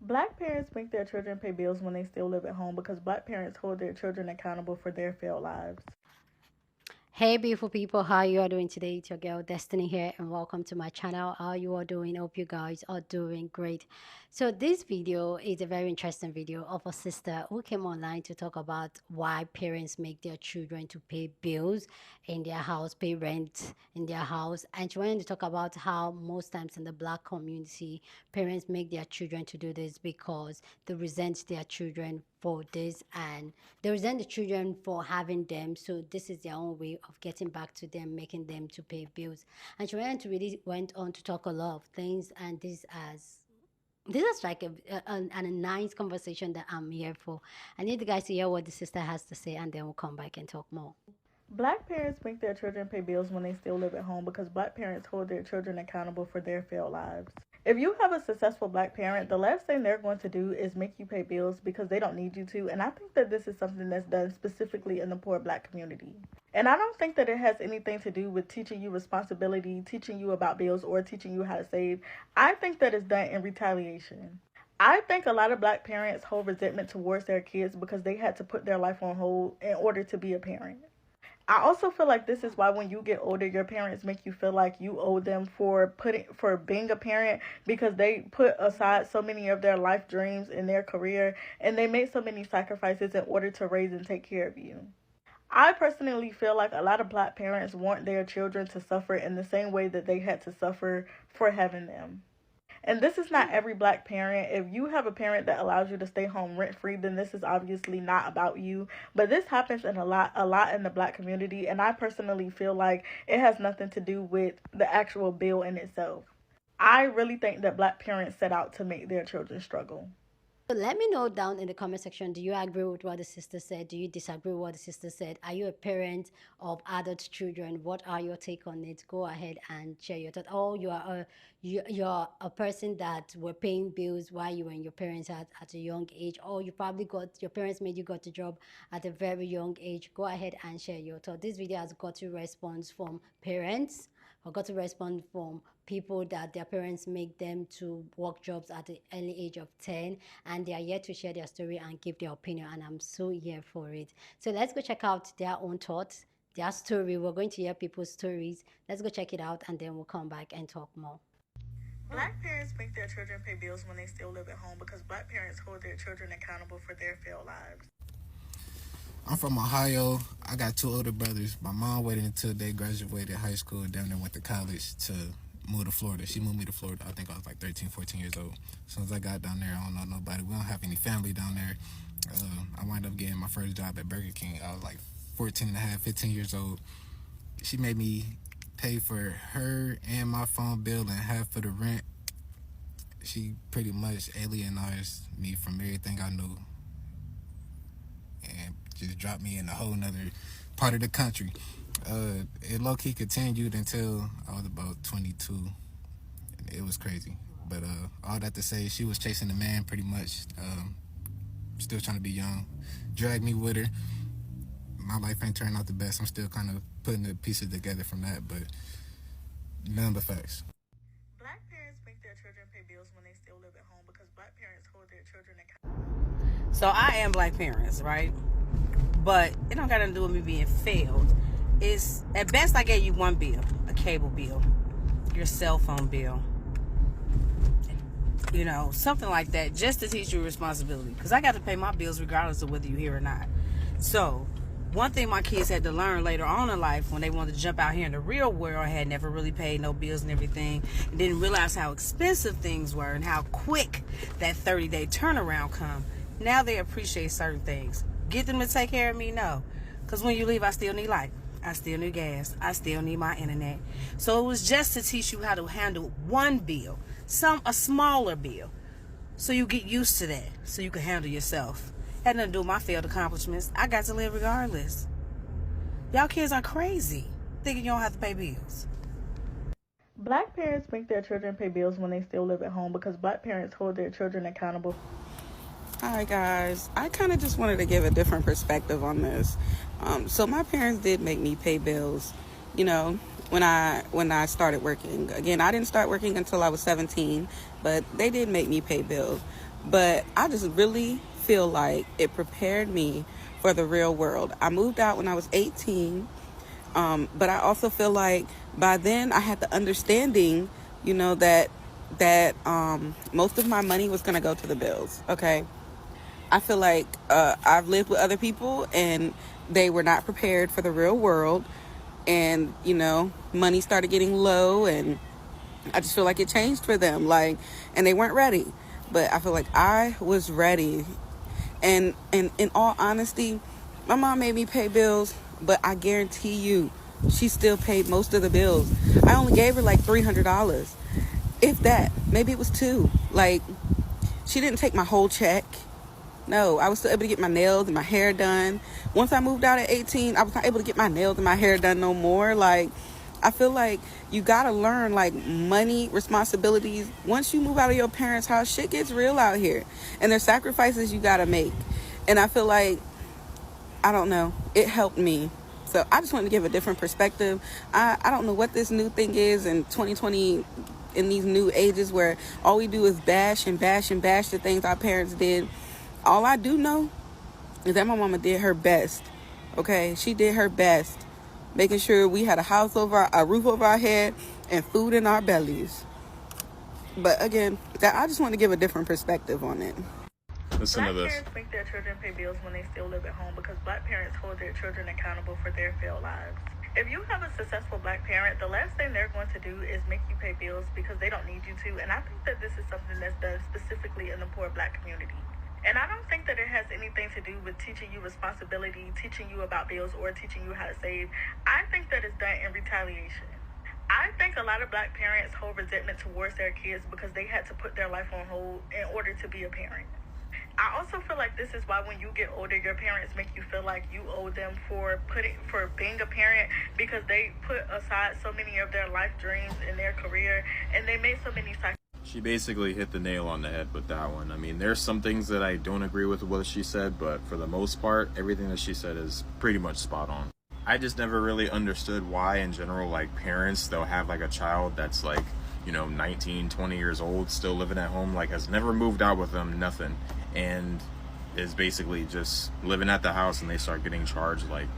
Black parents make their children pay bills when they still live at home because black parents hold their children accountable for their failed lives. Hey, beautiful people, how you are doing today? It's your girl Destiny here, and welcome to my channel. How you are doing? Hope you guys are doing great. So this video is a very interesting video of a sister who came online to talk about why parents make their children to pay bills in their house, pay rent in their house, and she wanted to talk about how most times in the black community, parents make their children to do this because they resent their children for this, and they resent the children for having them, so this is their own way of getting back to them, making them to pay bills. And she went on to talk a lot of things, and this is like a nice conversation that I'm here for. I need you guys to hear what the sister has to say, and then we'll come back and talk more. Black parents make their children pay bills when they still live at home because black parents hold their children accountable for their failed lives. If you have a successful black parent, the last thing they're going to do is make you pay bills because they don't need you to. And I think that this is something that's done specifically in the poor black community. And I don't think that it has anything to do with teaching you responsibility, teaching you about bills, or teaching you how to save. I think that it's done in retaliation. I think a lot of black parents hold resentment towards their kids because they had to put their life on hold in order to be a parent. I also feel like this is why when you get older, your parents make you feel like you owe them for being a parent because they put aside so many of their life dreams in their career and they made so many sacrifices in order to raise and take care of you. I personally feel like a lot of black parents want their children to suffer in the same way that they had to suffer for having them. And this is not every black parent. If you have a parent that allows you to stay home rent free, then this is obviously not about you. But this happens in a lot in the black community, and I personally feel like it has nothing to do with the actual bill in itself. I really think that black parents set out to make their children struggle. So let me know down in the comment section, do you agree with what the sister said? Do you disagree with what the sister said? Are you a parent of adult children? What are your take on it? Go ahead and share your thought. Oh, you're a person that were paying bills while you were in your parents at a young age. Or you probably got your parents made you got a job at a very young age. Go ahead and share your thought. This video has got a response from parents. I got to respond from people that their parents make them to work jobs at the early age of 10, and they are yet to share their story and give their opinion, and I'm so here for it. So let's go check out their own thoughts, their story. We're going to hear people's stories. Let's go check it out, and then we'll come back and talk more. Black parents make their children pay bills when they still live at home because black parents hold their children accountable for their failed lives. I'm from Ohio. I got two older brothers. My mom waited until they graduated high school, then they went to college to move to Florida. She moved me to Florida. I think I was like 13, 14 years old. As soon as I got down there, I don't know nobody. We don't have any family down there. I wound up getting my first job at Burger King. I was like 14 and a half, 15 years old. She made me pay for her and my phone bill and half for the rent. She pretty much alienized me from everything I knew and just dropped me in a whole nother part of the country. It low-key continued until I was about 22. It was crazy. But all that to say, she was chasing the man pretty much. Still trying to be young. Dragged me with her. My life ain't turned out the best. I'm still kind of putting the pieces together from that, but none but facts. Black parents make their children pay bills when they still live at home because black parents hold their children accountable. So I am black parents, right? But it don't got nothing to do with me being failed. It's at best I gave you one bill, a cable bill, your cell phone bill, something like that, just to teach you responsibility. Because I got to pay my bills regardless of whether you're here or not. So one thing my kids had to learn later on in life when they wanted to jump out here in the real world, had never really paid no bills and everything, and didn't realize how expensive things were and how quick that 30-day turnaround come. Now they appreciate certain things. Get them to take care of me? No. Because when you leave, I still need light. I still need gas. I still need my internet. So it was just to teach you how to handle one bill, a smaller bill, so you get used to that, so you can handle yourself. Had nothing to do with my failed accomplishments. I got to live regardless. Y'all kids are crazy, thinking you don't have to pay bills. Black parents make their children pay bills when they still live at home because black parents hold their children accountable. Hi guys, I kind of just wanted to give a different perspective on this. So my parents did make me pay bills, when I started working. Again, I didn't start working until I was 17, but they did make me pay bills. but I just really feel like it prepared me for the real world. I moved out when I was 18, but I also feel like by then I had the understanding, that most of my money was going to go to the bills. Okay. I feel like I've lived with other people and they were not prepared for the real world. And, money started getting low, and I just feel like it changed for them. And they weren't ready. But I feel like I was ready. And in all honesty, my mom made me pay bills, but I guarantee you, she still paid most of the bills. I only gave her like $300. If that, maybe it was two. She didn't take my whole check. No, I was still able to get my nails and my hair done. Once I moved out at 18, I was not able to get my nails and my hair done no more. I feel like you got to learn, money, responsibilities. Once you move out of your parents' house, shit gets real out here. And there's sacrifices you got to make. And I feel like, I don't know, it helped me. So I just wanted to give a different perspective. I don't know what this new thing is in 2020, in these new ages where all we do is bash and bash and bash the things our parents did. All I do know is that my mama did her best. Okay, she did her best, making sure we had a roof over our head and food in our bellies. But again, I just want to give a different perspective on it. Listen to this. Black parents make their children pay bills when they still live at home because Black parents hold their children accountable for their failed lives. If you have a successful Black parent, the last thing they're going to do is make you pay bills because they don't need you to. And I think that this is something that's done specifically in the poor Black community. And I don't think that it has anything to do with teaching you responsibility, teaching you about bills, or teaching you how to save. I think that it's done in retaliation. I think a lot of Black parents hold resentment towards their kids because they had to put their life on hold in order to be a parent. I also feel like this is why when you get older, your parents make you feel like you owe them for being a parent because they put aside so many of their life dreams in their career and they made so many sacrifices. She basically hit the nail on the head with that one. I mean, there's some things that I don't agree with what she said, but for the most part, everything that she said is pretty much spot on. I just never really understood why, in general, parents, they'll have, a child that's, 19, 20 years old, still living at home, has never moved out with them, nothing, and is basically just living at the house, and they start getting charged, $300,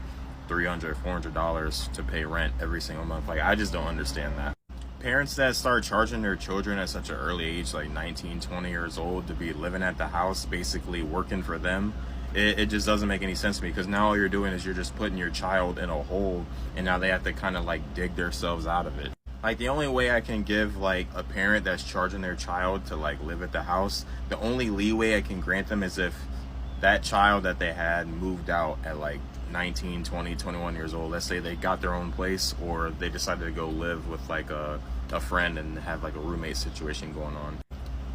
$400 to pay rent every single month. I just don't understand that. Parents that start charging their children at such an early age, 19, 20 years old, to be living at the house, basically working for them, it just doesn't make any sense to me, because now all you're doing is you're just putting your child in a hole, and now they have to kind of dig themselves out of it. The only way I can give a parent that's charging their child to live at the house, the only leeway I can grant them is if that child that they had moved out at 19, 20, 21 years old. Let's say they got their own place, or they decided to go live with a friend and have a roommate situation going on.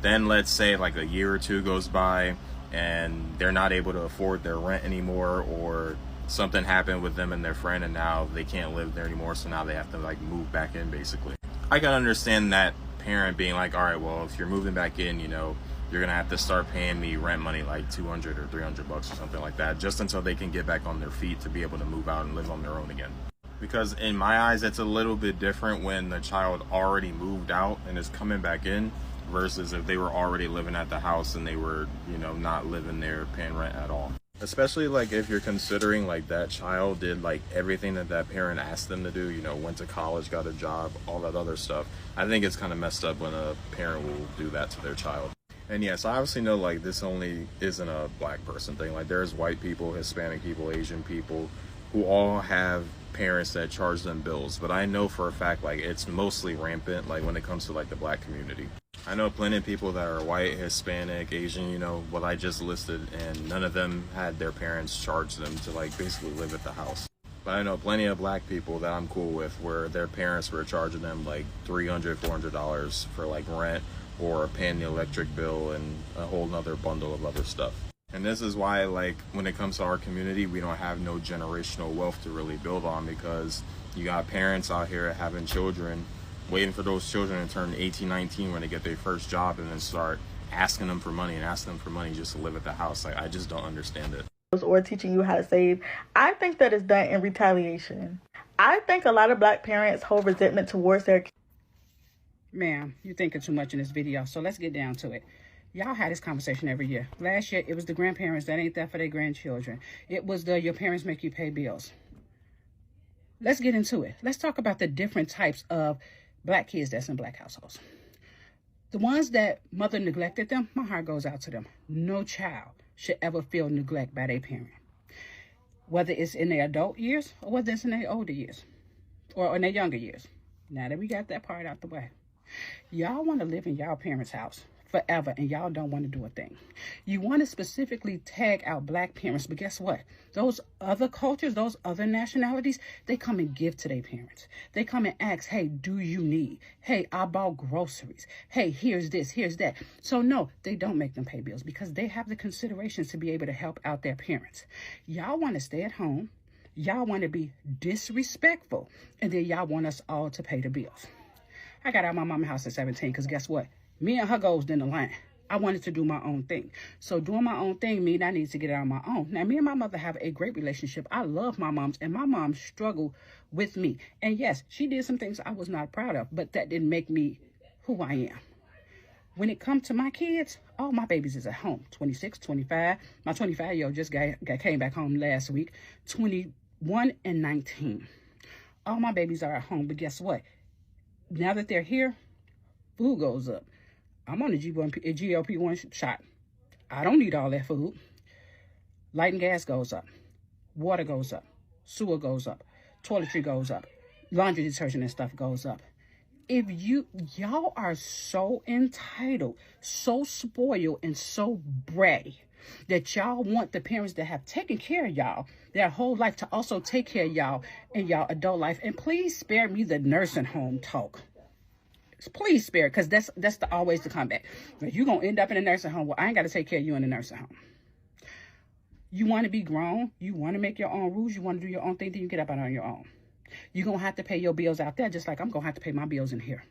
Then let's say a year or two goes by and they're not able to afford their rent anymore, or something happened with them and their friend and now they can't live there anymore, so now they have to move back in basically. I can understand that parent being all right, well, if you're moving back in, you're gonna have to start paying me rent money $200 or $300 or something like that, just until they can get back on their feet to be able to move out and live on their own again. Because in my eyes, it's a little bit different when the child already moved out and is coming back in versus if they were already living at the house and they were, not living there paying rent at all. Especially if you're considering that child did everything that parent asked them to do, went to college, got a job, all that other stuff. I think it's kind of messed up when a parent will do that to their child. And yes, I obviously know this only isn't a Black person thing. There's white people, Hispanic people, Asian people who all have parents that charge them bills. But I know for a fact it's mostly rampant when it comes to the Black community. I know plenty of people that are white, Hispanic, Asian, what I just listed, and none of them had their parents charge them to basically live at the house. But I know plenty of Black people that I'm cool with where their parents were charging them $300, $400 for rent, or paying the electric bill and a whole nother bundle of other stuff. And this is why when it comes to our community, we don't have no generational wealth to really build on, because you got parents out here having children, waiting for those children to turn 18, 19 when they get their first job, and then start asking them for money just to live at the house. I just don't understand it. Or teaching you how to save. I think that it's done in retaliation. I think a lot of Black parents hold resentment towards their kids. Ma'am, you're thinking too much in this video, so let's get down to it. Y'all had this conversation every year. Last year, it was the grandparents that ain't there for their grandchildren. It was your parents make you pay bills. Let's get into it. Let's talk about the different types of black kids that's in black households. The ones that mother neglected them, my heart goes out to them. No child should ever feel neglect by their parent. Whether it's in their adult years or whether it's in their older years or in their younger years. Now that we got that part out the way. Y'all want to live in y'all parents' house forever and y'all don't want to do a thing. You want to specifically tag out black parents, but guess what? Those other cultures, those other nationalities, they come and give to their parents. They come and ask, hey, do you need? Hey, I bought groceries. Hey, here's this, here's that. So no, they don't make them pay bills because they have the considerations to be able to help out their parents. Y'all want to stay at home. Y'all want to be disrespectful. And then y'all want us all to pay the bills. I got out of my mama's house at 17 because guess what? Me and her goals didn't align. I wanted to do my own thing. So doing my own thing means I need to get it on my own. Now, me and my mother have a great relationship. I love my moms, and my mom struggled with me. And yes, she did some things I was not proud of, but that didn't make me who I am. When it comes to my kids, all my babies is at home. 26, 25. My 25-year-old just came back home last week. 21 and 19. All my babies are at home, but guess what? Now that they're here, food goes up. I'm on a GLP-1 shot. I don't need all that food. Light and gas goes up. Water goes up. Sewer goes up. Toiletry goes up. Laundry detergent and stuff goes up. If y'all are so entitled, so spoiled, and so bratty that y'all want the parents that have taken care of y'all their whole life to also take care of y'all in y'all adult life. And please spare me the nursing home talk. Please spare it, because that's always the comeback. You're going to end up in a nursing home. Well, I ain't got to take care of you in a nursing home. You want to be grown. You want to make your own rules. You want to do your own thing. Then you get up out on your own. You're going to have to pay your bills out there just like I'm going to have to pay my bills in here.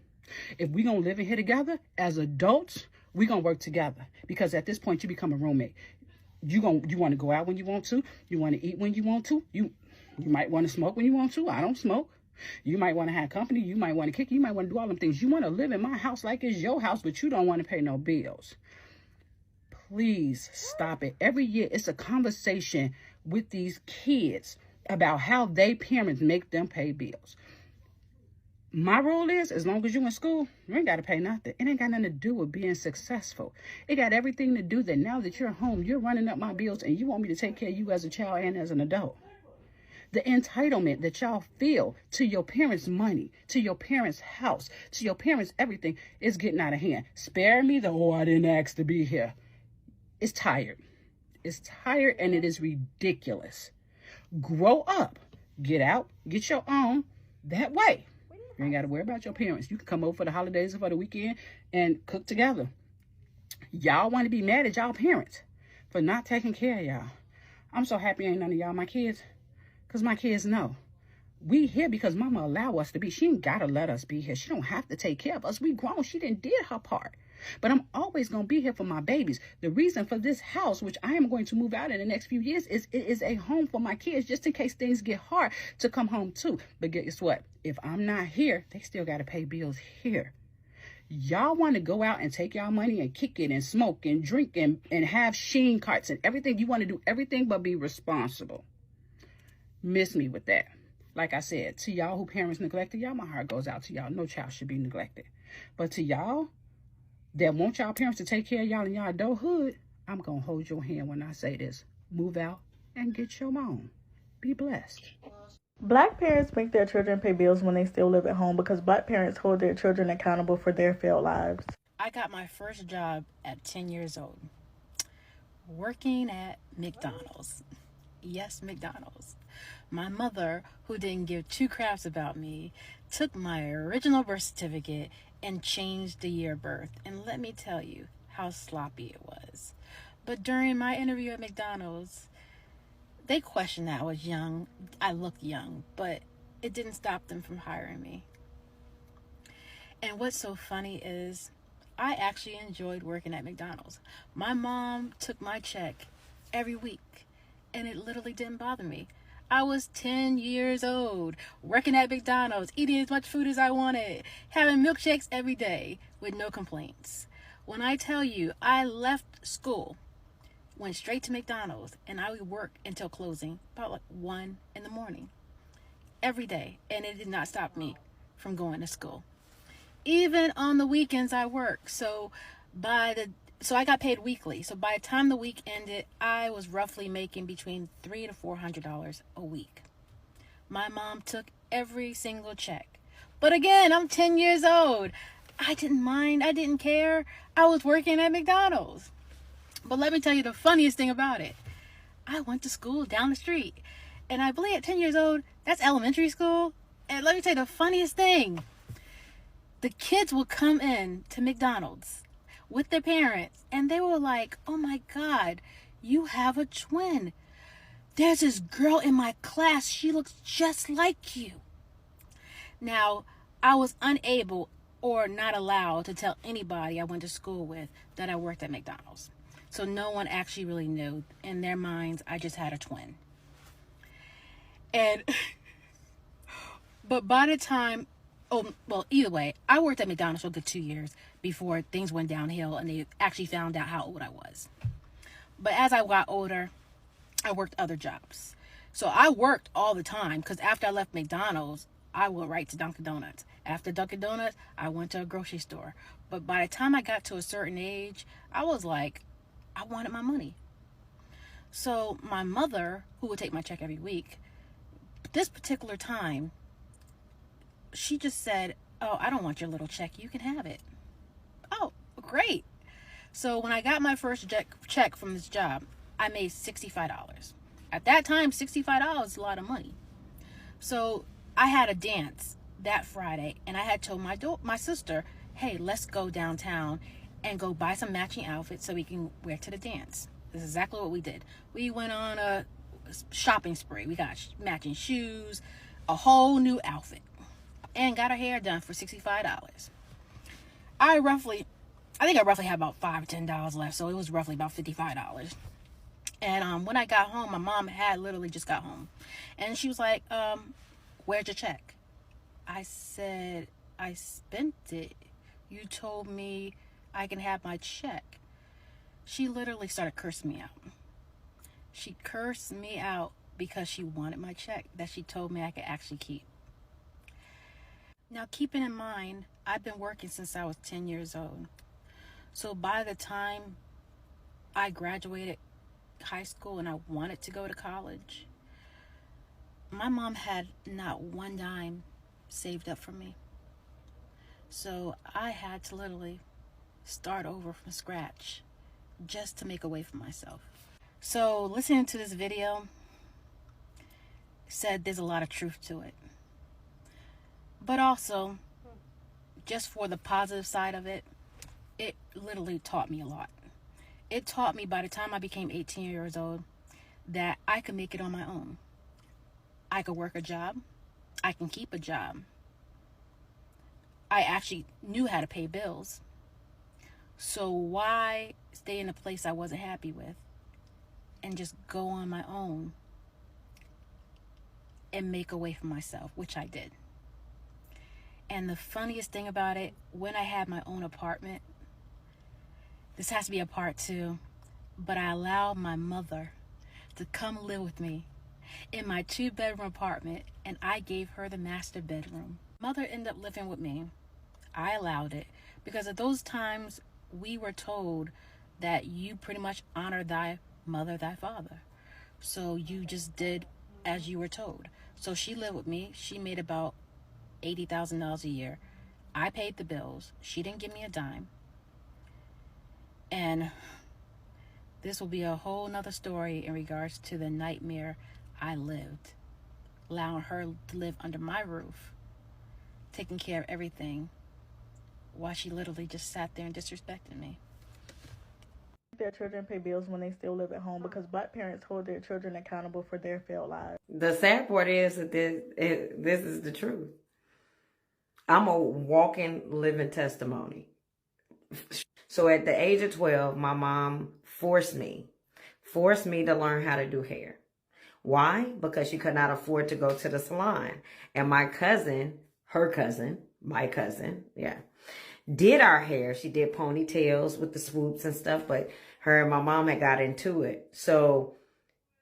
If we're going to live in here together as adults, we're going to work together. Because at this point, you become a roommate. You want to go out when you want to. You want to eat when you want to. You might want to smoke when you want to. I don't smoke. You might want to have company. You might want to kick. You might want to do all them things. You want to live in my house like it's your house, but you don't want to pay no bills. Please stop it. Every year, it's a conversation with these kids about how they parents make them pay bills. My rule is, as long as you in school, you ain't got to pay nothing. It ain't got nothing to do with being successful. It got everything to do that now that you're home, you're running up my bills and you want me to take care of you as a child and as an adult. The entitlement that y'all feel to your parents' money, to your parents' house, to your parents' everything is getting out of hand. Spare me the, I didn't ask to be here. It's tired. It's tired and it is ridiculous. Grow up. Get out. Get your own. That way. You ain't got to worry about your parents. You can come over for the holidays or for the weekend and cook together. Y'all want to be mad at y'all parents for not taking care of y'all. I'm so happy ain't none of y'all my kids. Because my kids know. We here because mama allow us to be. She ain't got to let us be here. She don't have to take care of us. We grown. She didn't did her part. But I'm always going to be here for my babies. The reason for this house, which I am going to move out in the next few years, is it is a home for my kids, just in case things get hard to come home to. But guess what? If I'm not here, they still got to pay bills here. Y'all want to go out and take y'all money and kick it and smoke and drink and have sheen carts and everything. You want to do everything but be responsible. Miss me with that. Like I said, to y'all who parents neglected, y'all, my heart goes out to y'all. No child should be neglected. But to y'all that want y'all parents to take care of y'all in y'all adulthood, I'm going to hold your hand when I say this. Move out and get your own. Be blessed. Black parents make their children pay bills when they still live at home because Black parents hold their children accountable for their failed lives. I got my first job at 10 years old, working at McDonald's. Yes, McDonald's. My mother, who didn't give two craps about me, took my original birth certificate and changed the year of birth. And let me tell you how sloppy it was. But during my interview at McDonald's, they questioned that I was young. I looked young, but it didn't stop them from hiring me. And what's so funny is I actually enjoyed working at McDonald's. My mom took my check every week, and it literally didn't bother me. I was 10 years old, working at McDonald's, eating as much food as I wanted, having milkshakes every day with no complaints. When I tell you, I left school, went straight to McDonald's, and I would work until closing, about like 1 in the morning, every day. And it did not stop me from going to school. Even on the weekends I worked. So I got paid weekly. So by the time the week ended, I was roughly making between $300 to $400 a week. My mom took every single check. But again, I'm 10 years old. I didn't mind. I didn't care. I was working at McDonald's. But let me tell you the funniest thing about it. I went to school down the street. And I believe at 10 years old, that's elementary school. And let me tell you the funniest thing. The kids will come in to McDonald's with their parents. And they were like, oh my God, you have a twin. There's this girl in my class. She looks just like you. Now, I was unable or not allowed to tell anybody I went to school with that I worked at McDonald's. So no one actually really knew. In their minds, I just had a twin. But by the time, either way, I worked at McDonald's for a good 2 years before things went downhill and they actually found out how old I was. But as I got older, I worked other jobs. So I worked all the time because after I left McDonald's, I went right to Dunkin' Donuts. After Dunkin' Donuts, I went to a grocery store. But by the time I got to a certain age, I was like, I wanted my money. So my mother, who would take my check every week, this particular time, she just said, oh, I don't want your little check. You can have it. Oh, great. So when I got my first check from this job, I made $65. At that time, $65 is a lot of money. So I had a dance that Friday, and I had told my sister, hey, let's go downtown and go buy some matching outfits so we can wear to the dance. This is exactly what we did. We went on a shopping spree. We got matching shoes, a whole new outfit, and got our hair done for $65. I think I roughly had about $5 or $10 left, so it was roughly about $55. And when I got home, my mom had literally just got home, and she was like, where's your check? I said, I spent it. You told me I can have my check. She literally started cursing me out. She cursed me out because she wanted my check that she told me I could actually keep. Now, keeping in mind, I've been working since I was 10 years old. So by the time I graduated high school and I wanted to go to college, my mom had not one dime saved up for me. So I had to literally start over from scratch just to make a way for myself. So listening to this video said there's a lot of truth to it. But also, just for the positive side of it, it literally taught me a lot. It taught me by the time I became 18 years old that I could make it on my own. I could work a job. I can keep a job. I actually knew how to pay bills. So why stay in a place I wasn't happy with and just go on my own and make a way for myself, which I did. And the funniest thing about it, when I had my own apartment, this has to be a part 2, but I allowed my mother to come live with me in my 2-bedroom apartment, and I gave her the master bedroom. Mother ended up living with me. I allowed it because at those times we were told that you pretty much honor thy mother, thy father. So you just did as you were told. So she lived with me. She made about $80,000 a year. I paid the bills. She didn't give me a dime. And this will be a whole nother story in regards to the nightmare I lived, allowing her to live under my roof, taking care of everything, while she literally just sat there and disrespected me. Their children pay bills when they still live at home because Black parents hold their children accountable for their failed lives. The sad part is that this is the truth. I'm a walking, living testimony. So at the age of 12, my mom forced me to learn how to do hair. Why? Because she could not afford to go to the salon. And my cousin, my cousin, did our hair. She did ponytails with the swoops and stuff, but her and my mom had got into it. So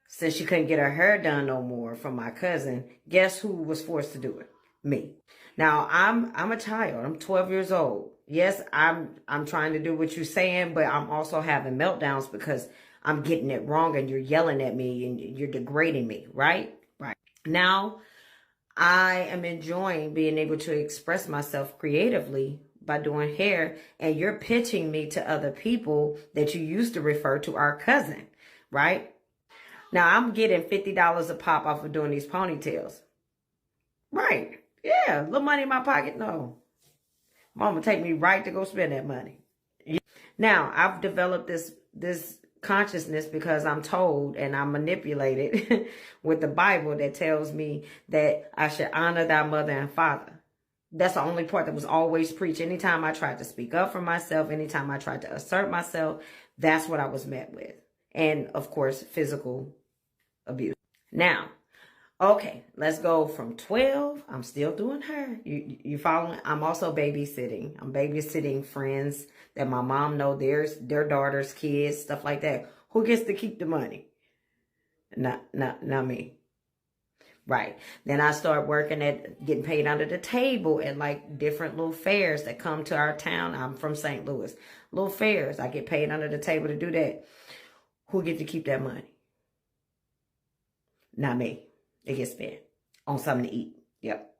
since she couldn't get her hair done no more from my cousin, guess who was forced to do it? Me. Now, I'm a child. I'm 12 years old. Yes, I'm trying to do what you're saying, but I'm also having meltdowns because I'm getting it wrong and you're yelling at me and you're degrading me, right? Right. Now, I am enjoying being able to express myself creatively by doing hair, and you're pitching me to other people that you used to refer to our cousin, right? Now, I'm getting $50 a pop off of doing these ponytails. Right. Yeah, little money in my pocket. No. Mama take me right to go spend that money. Now, I've developed this consciousness because I'm told and I'm manipulated with the Bible that tells me that I should honor thy mother and father. That's the only part that was always preached. Anytime I tried to speak up for myself, anytime I tried to assert myself, that's what I was met with. And, of course, physical abuse. Now, okay, let's go from 12. I'm still doing hair. You following? I'm also babysitting. I'm babysitting friends that my mom know their daughters, kids, stuff like that. Who gets to keep the money? Not me. Right. Then I start working at getting paid under the table at like different little fairs that come to our town. I'm from St. Louis. Little fairs. I get paid under the table to do that. Who get to keep that money? Not me. It gets spent on something to eat. Yep.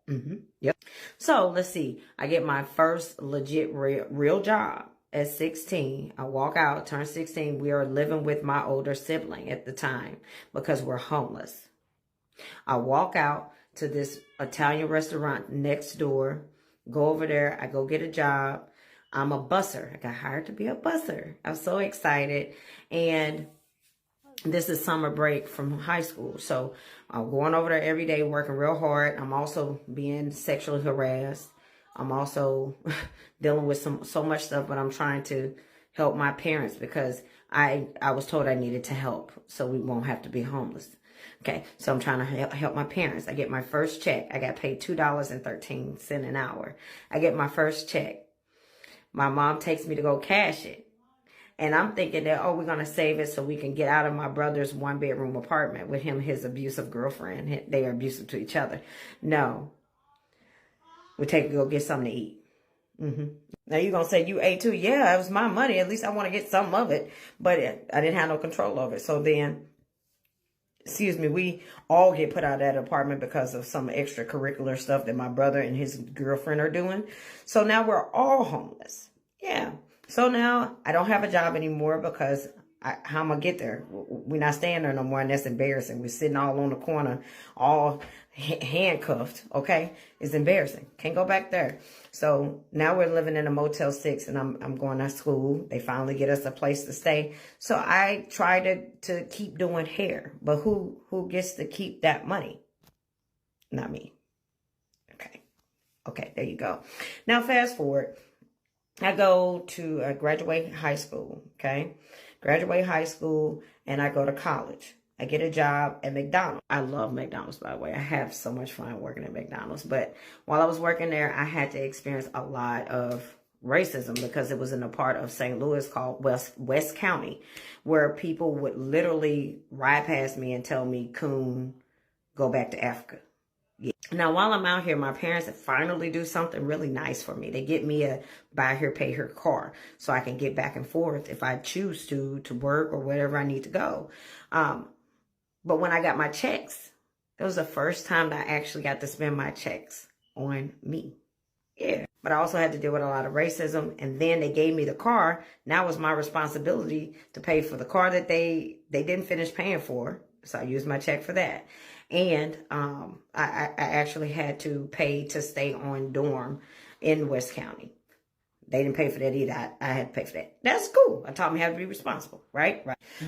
Yep. So let's see. I get my first legit real job at 16. I walk out, turn 16. We are living with my older sibling at the time because we're homeless. I walk out to this Italian restaurant next door, go over there. I go get a job. I'm a busser. I got hired to be a busser. I'm so excited. And this is summer break from high school. So I'm going over there every day, working real hard. I'm also being sexually harassed. I'm also dealing with so much stuff, but I'm trying to help my parents because I was told I needed to help so we won't have to be homeless. Okay, so I'm trying to help my parents. I get my first check. I got paid $2.13 an hour. I get my first check. My mom takes me to go cash it. And I'm thinking that, oh, we're going to save it so we can get out of my brother's one-bedroom apartment with him, his abusive girlfriend. They are abusive to each other. No. We take to go get something to eat. Now, you're going to say, you ate too? Yeah, it was my money. At least I want to get some of it. But I didn't have no control over it. So then, excuse me, we all get put out of that apartment because of some extracurricular stuff that my brother and his girlfriend are doing. So now we're all homeless. Yeah. So now I don't have a job anymore because how am I going to get there? We're not staying there no more, and that's embarrassing. We're sitting all on the corner, all handcuffed, okay? It's embarrassing. Can't go back there. So now we're living in a Motel 6, and I'm going to school. They finally get us a place to stay. So I try to keep doing hair, but who gets to keep that money? Not me. Okay, there you go. Now fast forward. I go to graduate high school, okay? Graduate high school, and I go to college. I get a job at McDonald's. I love McDonald's, by the way. I have so much fun working at McDonald's. But while I was working there, I had to experience a lot of racism because it was in a part of St. Louis called West County, where people would literally ride past me and tell me, "Coon, go back to Africa." Yeah. Now, while I'm out here, my parents finally do something really nice for me. They get me a buy here, pay here car so I can get back and forth if I choose to work or whatever I need to go. But when I got my checks, it was the first time that I actually got to spend my checks on me. Yeah. But I also had to deal with a lot of racism. And then they gave me the car. Now it was my responsibility to pay for the car that they didn't finish paying for. So I used my check for that. And I actually had to pay to stay on dorm in West County. They didn't pay for that either. I had to pay for that. That's cool. I taught me how to be responsible, right?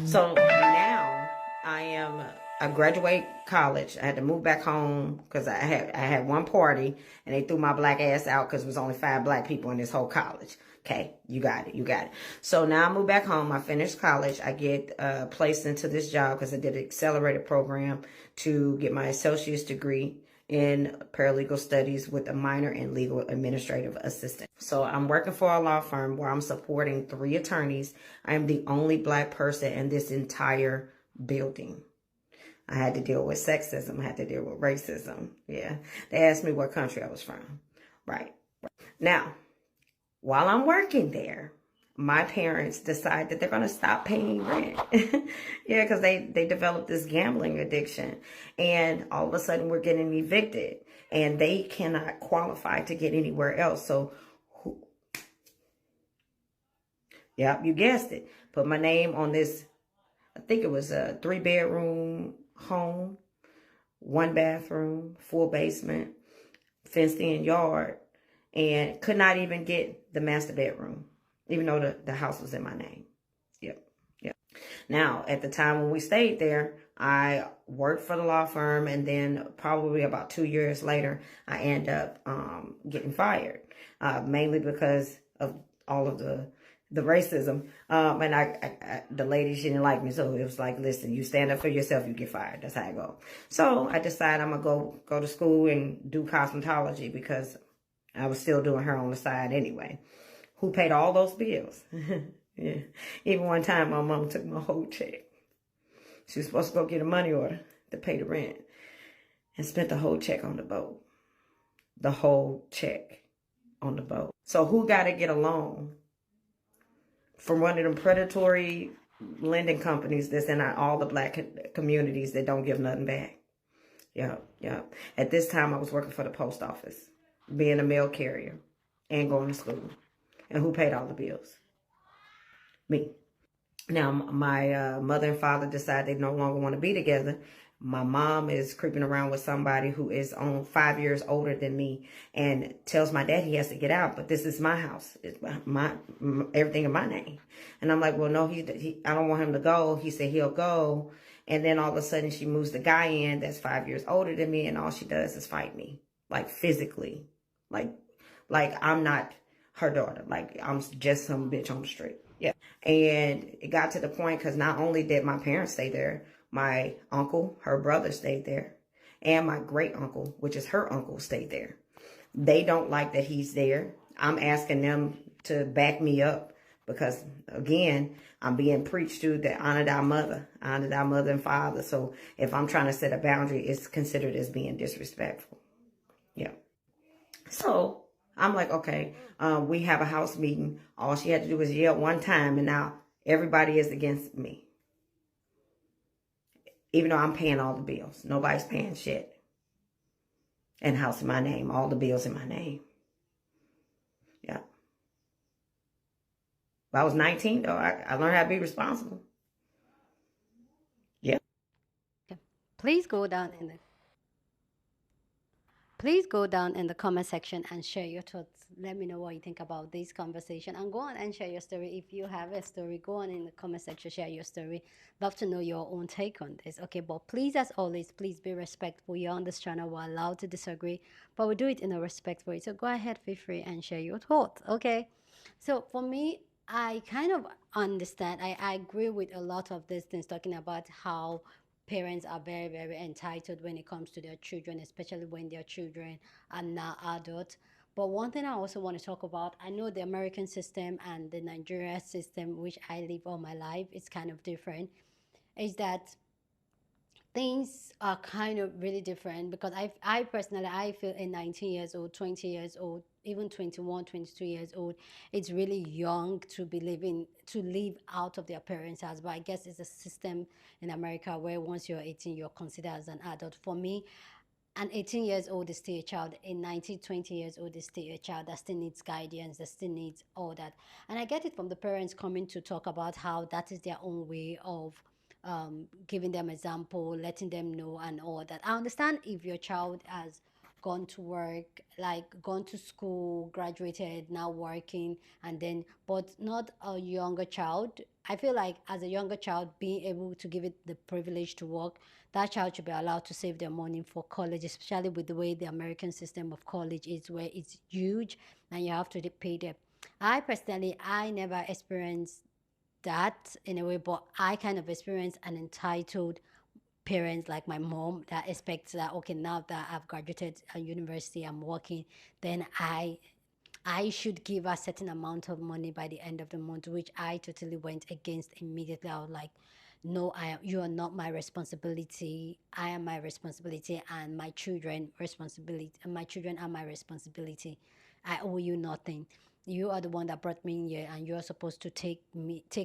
So now I graduate college. I had to move back home because I had one party and they threw my black ass out because there was only 5 black people in this whole college. Okay, you got it. So now I moved back home. I finished college. I get placed into this job because I did an accelerated program to get my associate's degree in paralegal studies with a minor in legal administrative assistant. So I'm working for a law firm where I'm supporting 3 attorneys. I am the only Black person in this entire building. I had to deal with sexism. I had to deal with racism. Yeah. They asked me what country I was from. Right. Now, while I'm working there, my parents decide that they're going to stop paying rent. Yeah, because they developed this gambling addiction. And all of a sudden we're getting evicted. And they cannot qualify to get anywhere else. So, yep, you guessed it. Put my name on this, I think it was a 3-bedroom home, 1 bathroom, full basement, fenced in yard. And could not even get the master bedroom, even though the house was in my name. Yep. Now, at the time when we stayed there, I worked for the law firm, and then probably about 2 years later, I end up getting fired, mainly because of all of the racism. And the lady, she didn't like me, so it was like, listen, you stand up for yourself, you get fired. That's how I go. So I decided I'm gonna go to school and do cosmetology because I was still doing her on the side anyway. Who paid all those bills? Yeah. Even one time, my mom took my whole check. She was supposed to go get a money order to pay the rent and spent the whole check on the boat. The whole check on the boat. So who got to get a loan from one of them predatory lending companies that's in all the Black communities that don't give nothing back? Yeah. At this time, I was working for the post office, being a mail carrier and going to school. And who paid all the bills? Me. Now, my mother and father decide they no longer want to be together. My mom is creeping around with somebody who is 5 years older than me and tells my dad he has to get out. But this is my house. It's everything in my name. And I'm like, well, no, I don't want him to go. He said he'll go. And then all of a sudden she moves the guy in that's 5 years older than me. And all she does is fight me, like physically, like I'm not her daughter. Like I'm just some bitch on the street. Yeah. And it got to the point because not only did my parents stay there, my uncle, her brother stayed there, and my great uncle, which is her uncle, stayed there. They don't like that he's there. I'm asking them to back me up because, again, I'm being preached to that honor thy mother and father. So if I'm trying to set a boundary, it's considered as being disrespectful. Yeah. So I'm like, okay, we have a house meeting. All she had to do was yell one time, and now everybody is against me. Even though I'm paying all the bills. Nobody's paying shit. And house in my name. All the bills in my name. Yeah. When I was 19, though, I learned how to be responsible. Yeah. Please go down in the comment section and share your thoughts. Let me know what you think about this conversation, and go on and share your story. If you have a story, go on in the comment section, share your story. Love to know your own take on this. Okay, but please, as always, please be respectful. You're on this channel, we're allowed to disagree, but we do it in a respectful way. So go ahead, feel free and share your thoughts. Okay, so for me, I kind of understand. I agree with a lot of these things, talking about how parents are very, very entitled when it comes to their children, especially when their children are not adults. But one thing I also want to talk about, I know the American system and the Nigeria system, which I live all my life, is kind of different, is that things are kind of really different, because I personally, I feel a 19 years old, 20 years old, even 21, 22 years old, it's really young to be to live out of their parents' house. But I guess it's a system in America where once you're 18, you're considered as an adult. For me, an 18 years old is still a child. A 19, 20 years old is still a child that still needs guidance, that still needs all that. And I get it from the parents coming to talk about how that is their own way of giving them example, letting them know and all that. I understand if your child has gone to work, like gone to school, graduated, now working, and then, but not a younger child. I feel like as a younger child, being able to give it the privilege to work, that child should be allowed to save their money for college, especially with the way the American system of college is, where it's huge and you have to pay them. I personally, I never experienced that in a way, but I kind of experienced an entitled parents like my mom that expects that, okay, now that I've graduated university, I'm working, then I should give a certain amount of money by the end of the month, which I totally went against immediately. I was like, no, you are not my responsibility. I am my responsibility, and my children responsibility. And my children are my responsibility. I owe you nothing. You are the one that brought me in here, and you are supposed to take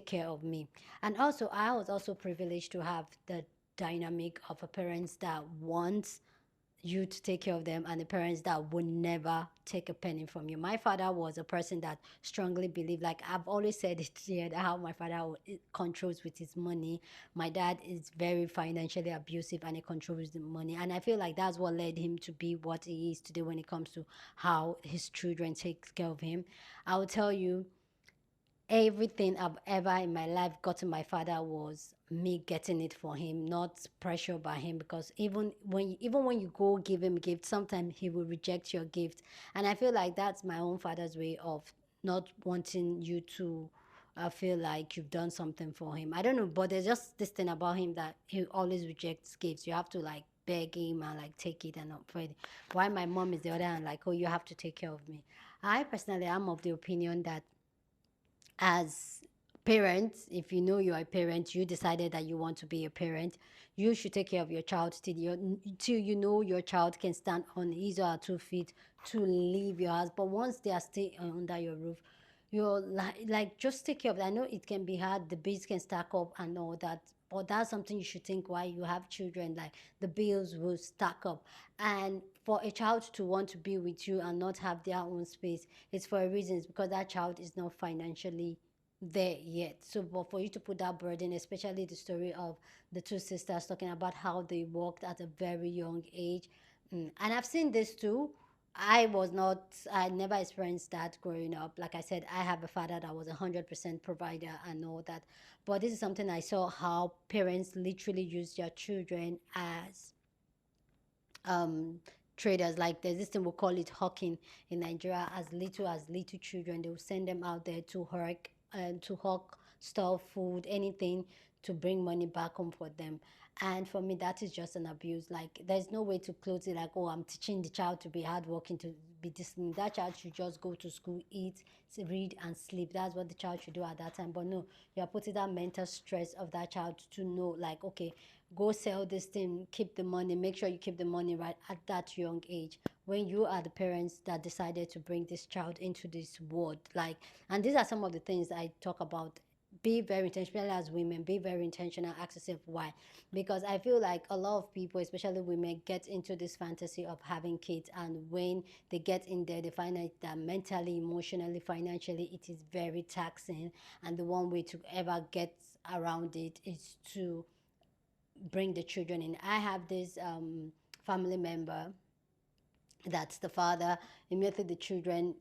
care of me. And also, I was also privileged to have the dynamic of a parents that wants you to take care of them, and the parents that would never take a penny from you. My father was a person that strongly believed, like I've always said it here, how my father controls with his money. My dad is very financially abusive, and he controls the money. And I feel like that's what led him to be what he is today when it comes to how his children take care of him. I will tell you, everything I've ever in my life gotten my father was me getting it for him, not pressure by him. Because even when you go give him gift, sometimes he will reject your gift, and I feel like that's my own father's way of not wanting you to feel like you've done something for him. I don't know, but there's just this thing about him that he always rejects gifts. You have to like beg him and like take it and not pray. Why my mom is the other hand, like, oh, you have to take care of me. I personally am of the opinion that as parents, if you know you're a parent, you decided that you want to be a parent, you should take care of your child till you know your child can stand on his or her 2 feet to leave your house. But once they are still under your roof, you're like just take care of it. I know it can be hard, the bills can stack up and all that, but that's something you should think while you have children. Like the bills will stack up, and for a child to want to be with you and not have their own space, it's for a reason. It's because that child is not financially there yet. So, but for you to put that burden, especially the story of the two sisters talking about how they worked at a very young age, and I've seen this too. I never experienced that growing up. Like I said, I have a father that was 100% provider and all that. But this is something I saw, how parents literally use their children as um traders. Like there's this thing, we call it hawking in Nigeria. As little children, they will send them out there to hawk stuff, food, anything, to bring money back home for them. And for me, that is just an abuse. Like there's no way to close it like, oh, I'm teaching the child to be hardworking, to be disciplined. That child should just go to school, eat, read, and sleep. That's what the child should do at that time. But no, you're putting that mental stress of that child to know, like, okay, go sell this thing, keep the money, make sure you keep the money right at that young age, when you are the parents that decided to bring this child into this world. Like, and these are some of the things I talk about. Be very intentional as women, be very intentional. Ask yourself why. Because I feel like a lot of people, especially women, get into this fantasy of having kids, and when they get in there, they find out that mentally, emotionally, financially, it is very taxing. And the one way to ever get around it is to bring the children in. I have this family member that's the father. Immediately the children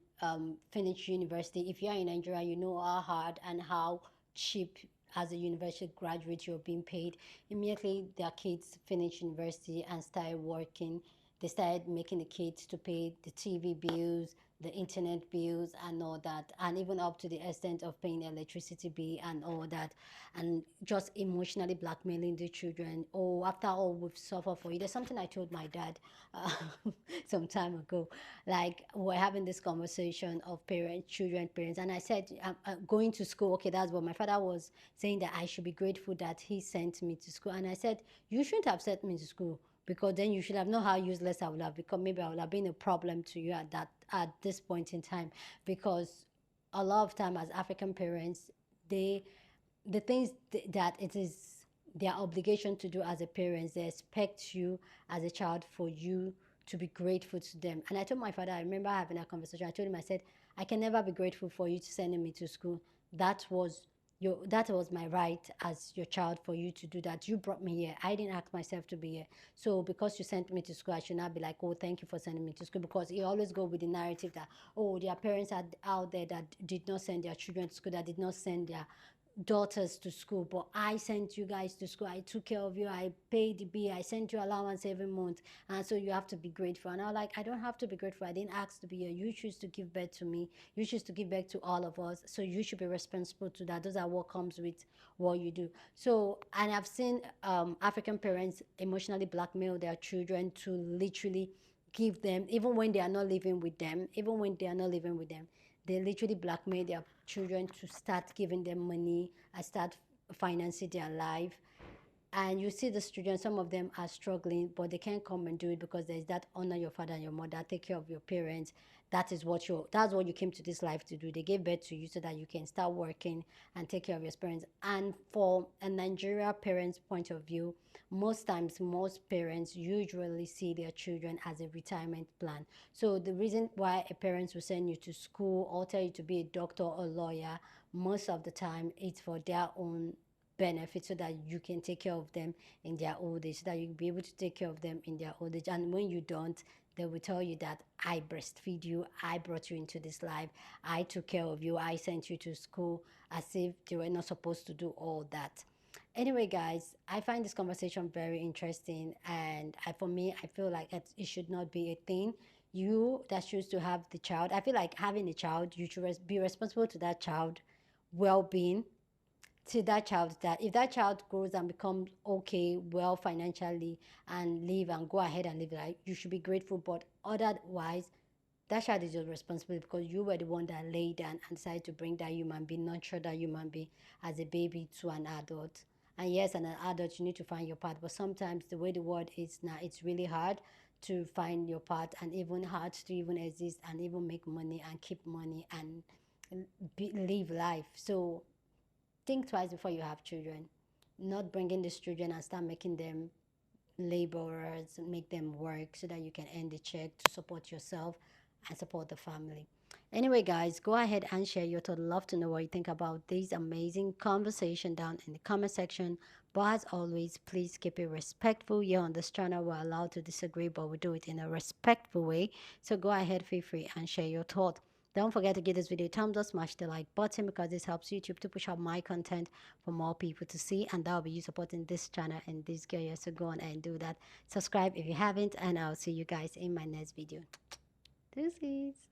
finish university. If you're in Nigeria, you know how hard and how cheap as a university graduate you're being paid. Immediately their kids finish university and started working. They started making the kids to pay the TV bills, the internet bills, and all that, and even up to the extent of paying electricity bill and all that, and just emotionally blackmailing the children. Oh, after all we've suffered for you. There's something I told my dad uh, some time ago. Like, we're having this conversation of parents, children, parents, and I said, I'm going to school. Okay, that's what my father was saying, that I should be grateful that he sent me to school. And I said, you shouldn't have sent me to school, because then you should have known how useless I would have become. Maybe I would have been a problem to you at this point in time. Because a lot of time as African parents, the things that it is their obligation to do as a parent, they expect you as a child for you to be grateful to them. And I told my father, I remember having a conversation. I told him, I said, I can never be grateful for you to sending me to school. That was my right as your child for you to do that. You brought me here. I didn't ask myself to be here. So because you sent me to school, I should not be like, oh, thank you for sending me to school. Because you always go with the narrative that, oh, their parents are out there that did not send their children to school, that did not send daughters to school, but I sent you guys to school, I took care of you, I paid the bill, I sent you allowance every month, and so you have to be grateful. And I was like, I don't have to be grateful, I didn't ask to be here. You choose to give birth to me, you choose to give birth to all of us, so you should be responsible to that. Those are what comes with what you do. So, and I've seen African parents emotionally blackmail their children to literally give them, even when they are not living with them, they literally blackmail their children to start giving them money and start financing their life. And you see the students, some of them are struggling, but they can't come and do it because there's that honor your father and your mother, take care of your parents. That's what you came to this life to do. They gave birth to you so that you can start working and take care of your parents. And for a Nigeria parents' point of view, most times most parents usually see their children as a retirement plan. So the reason why a parent will send you to school or tell you to be a doctor or lawyer, most of the time it's for their own benefit, so that you can take care of them in their old age, so that you'll be able to take care of them in their old age. And when you don't, they will tell you that I breastfeed you, I brought you into this life, I took care of you, I sent you to school, as if they were not supposed to do all that. Anyway, guys, I find this conversation very interesting, and for me, I feel like it should not be a thing. You that choose to have the child, I feel like having a child, you should be responsible to that child well-being, to that child, that if that child grows and becomes okay, well financially, and live and go ahead and live life, you should be grateful. But otherwise, that child is your responsibility, because you were the one that laid down and decided to bring that human being, nurture that human being as a baby to an adult. And yes, as an adult, you need to find your path. But sometimes the way the world is now, it's really hard to find your path, and even hard to even exist and even make money and keep money and live life. So think twice before you have children. Not bringing these children and start making them laborers, make them work so that you can earn the check to support yourself and support the family. Anyway, guys, go ahead and share your thoughts. Love to know what you think about this amazing conversation down in the comment section. But as always, please keep it respectful. Here on this channel, we're allowed to disagree, but we do it in a respectful way. So go ahead, feel free and share your thoughts. Don't forget to give this video a thumbs up, smash the like button, because this helps YouTube to push out my content for more people to see, and that will be you supporting this channel and this girl. So go on and do that. Subscribe if you haven't, and I'll see you guys in my next video. Deuces.